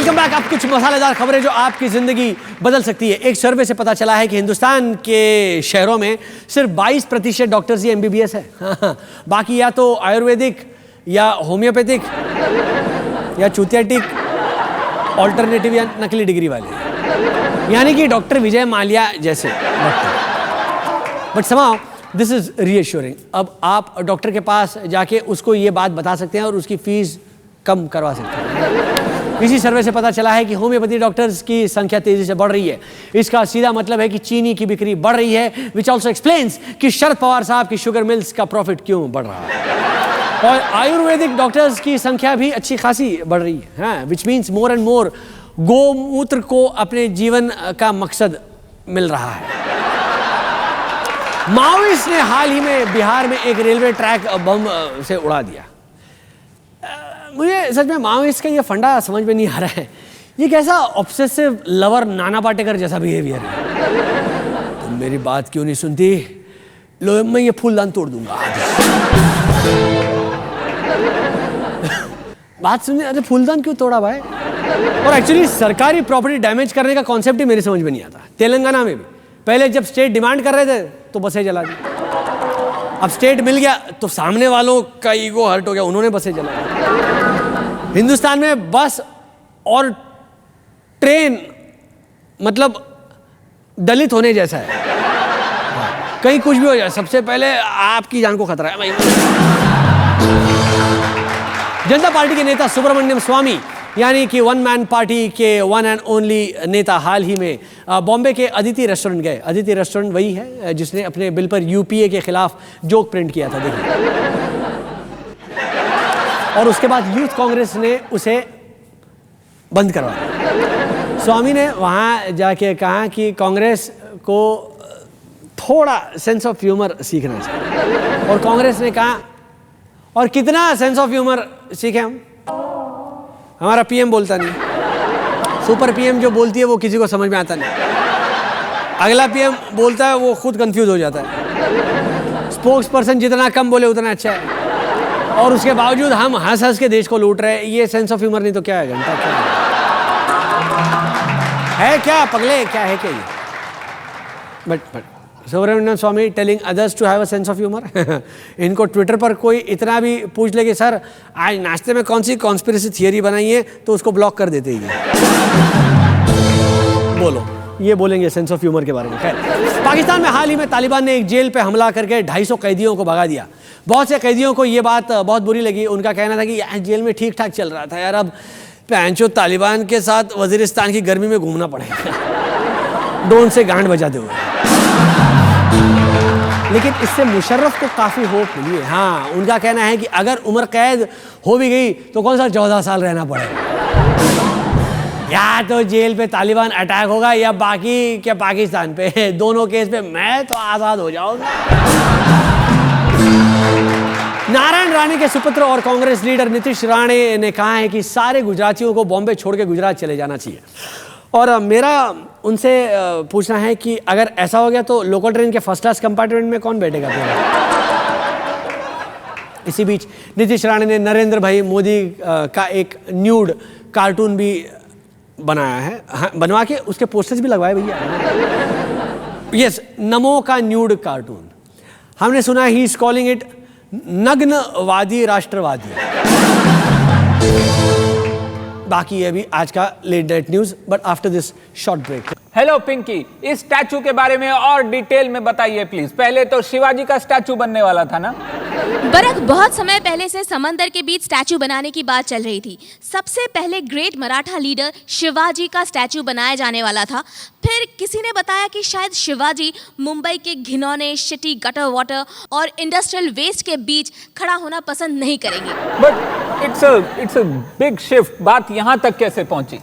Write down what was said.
Welcome back. अब कुछ मसालेदार खबरें जो आपकी जिंदगी बदल सकती है। एक सर्वे से पता चला है कि हिंदुस्तान के शहरों में सिर्फ 22% डॉक्टर्स ही MBBS है। बाकी या तो आयुर्वेदिक या होम्योपैथिक या चूतियाटिक ऑल्टरनेटिव या नकली डिग्री वाले, यानी कि डॉक्टर विजय माल्या जैसे doctor. But समाउ this is reassuring. अब आप डॉक्टर के पास जाके उसको ये बात बता सकते हैं और उसकी फीस कम करवा सकते हैं। इसी सर्वे से पता चला है कि होम्योपैथी डॉक्टर्स की संख्या तेजी से बढ़ रही है। इसका सीधा मतलब है कि चीनी की बिक्री बढ़ रही है, विच ऑल्सो एक्सप्लेन्स कि शरद पवार साहब की शुगर मिल्स का प्रॉफिट क्यों बढ़ रहा है। और आयुर्वेदिक डॉक्टर्स की संख्या भी अच्छी खासी बढ़ रही है, which means more and more गोमूत्र को अपने जीवन का मकसद मिल रहा है। माओइस्ट ने हाल ही में बिहार में एक रेलवे ट्रैक बम से उड़ा दिया। मुझे सच में माओइस्ट का ये फंडा समझ में नहीं आ रहा है। ये कैसा ऑब्सेसिव लवर नाना पाटेकर जैसा बिहेवियर है। तुम मेरी बात क्यों नहीं सुनती? लो मैं ये फूलदान तोड़ दूंगा। बात सुनने, अरे फूलदान क्यों तोड़ा भाई? और एक्चुअली सरकारी प्रॉपर्टी डैमेज करने का कॉन्सेप्ट ही मेरी समझ में नहीं आता। तेलंगाना में भी पहले जब स्टेट डिमांड कर रहे थे तो बसें जला दी। अब स्टेट मिल गया तो सामने वालों का ईगो हर्ट हो गया, उन्होंने बसें जला दी। हिंदुस्तान में बस और ट्रेन मतलब दलित होने जैसा है। कहीं कुछ भी हो जाए सबसे पहले आपकी जान को खतरा है भाई। जनता पार्टी के नेता सुब्रमण्यम स्वामी यानी कि वन मैन पार्टी के वन एंड ओनली नेता हाल ही में बॉम्बे के अदिति रेस्टोरेंट गए। अदिति रेस्टोरेंट वही है जिसने अपने बिल पर UPA के खिलाफ जोक प्रिंट किया था, देखिए। और उसके बाद यूथ कांग्रेस ने उसे बंद करवा दिया। स्वामी ने वहां जाके कहा कि कांग्रेस को थोड़ा सेंस ऑफ ह्यूमर सीखना चाहिए। और कांग्रेस ने कहा, और कितना सेंस ऑफ ह्यूमर सीखे हम? हमारा PM बोलता नहीं। सुपर PM जो बोलती है वो किसी को समझ में आता नहीं। अगला PM बोलता है वो खुद कंफ्यूज हो जाता है। स्पोक्स पर्सन जितना कम बोले उतना अच्छा है। और उसके बावजूद हम हंस हंस के देश को लूट रहे हैं। ये सेंस ऑफ ह्यूमर नहीं तो क्या है? घंटा क्या है क्या पगले, क्या है क्या ये? But Subramanian Swamy telling others to have a sense of humour. इनको ट्विटर पर कोई इतना भी पूछ ले कि सर आज नाश्ते में कौन सी कॉन्स्पिरेसी थियरी बनाई है, तो उसको ब्लॉक कर देते ही। बोलो, ये बोलेंगे सेंस ऑफ ह्यूमर के बारे में। खैर, पाकिस्तान में हाल ही में तालिबान ने एक जेल पे हमला करके 250 कैदियों को भगा दिया। बहुत से कैदियों को ये बात बहुत बुरी लगी। उनका कहना था कि जेल में ठीक ठाक चल रहा था यार, अब पैंचो तालिबान के साथ वजीरिस्तान की गर्मी में घूमना पड़ेगा ड्रोन से गांड बजाते हुए। लेकिन इससे मुशर्रफ को काफ़ी होप मिली है। हाँ, उनका कहना है कि अगर उम्र कैद हो भी गई तो कौन सा 14 साल रहना पड़ेगा। या तो जेल पे तालिबान अटैक होगा या बाकी क्या पाकिस्तान पे, दोनों केस पे मैं तो आज़ाद हो जाऊंगा। नारायण राणे के सुपुत्र और कांग्रेस लीडर नीतीश राणे ने कहा है कि सारे गुजरातियों को बॉम्बे छोड़ के गुजरात चले जाना चाहिए। और मेरा उनसे पूछना है कि अगर ऐसा हो गया तो लोकल ट्रेन के फर्स्ट क्लास कंपार्टमेंट में कौन बैठेगा? इसी बीच नीतीश राणे ने नरेंद्र भाई मोदी का एक न्यूड कार्टून भी बनाया है। हाँ, बनवा के उसके पोस्टर्स भी लगवाए भैया। यस, नमो का न्यूड कार्टून। हमने सुना ही इज कॉलिंग इट नग्नवादी राष्ट्रवादी। बाकी ये भी आज का late night news, but after this short break. Hello Pinky, इस स्टैचू के बारे में और डिटेल में बताइए प्लीज। पहले तो शिवाजी का स्टैचू बनने वाला था ना? बरक बहुत समय पहले से समंदर के बीच स्टैचू बनाने की बात चल रही थी। सबसे पहले ग्रेट मराठा लीडर शिवाजी का स्टैचू बनाया जाने वाला था। फिर किसी ने बताया कि शायद शिवाजी मुंबई के घिनौने सिटी गटर वाटर और इंडस्ट्रियल वेस्ट के बीच खड़ा होना पसंद नहीं करेंगे। But it's a big shift. बात यहाँ तक कैसे पहुंची?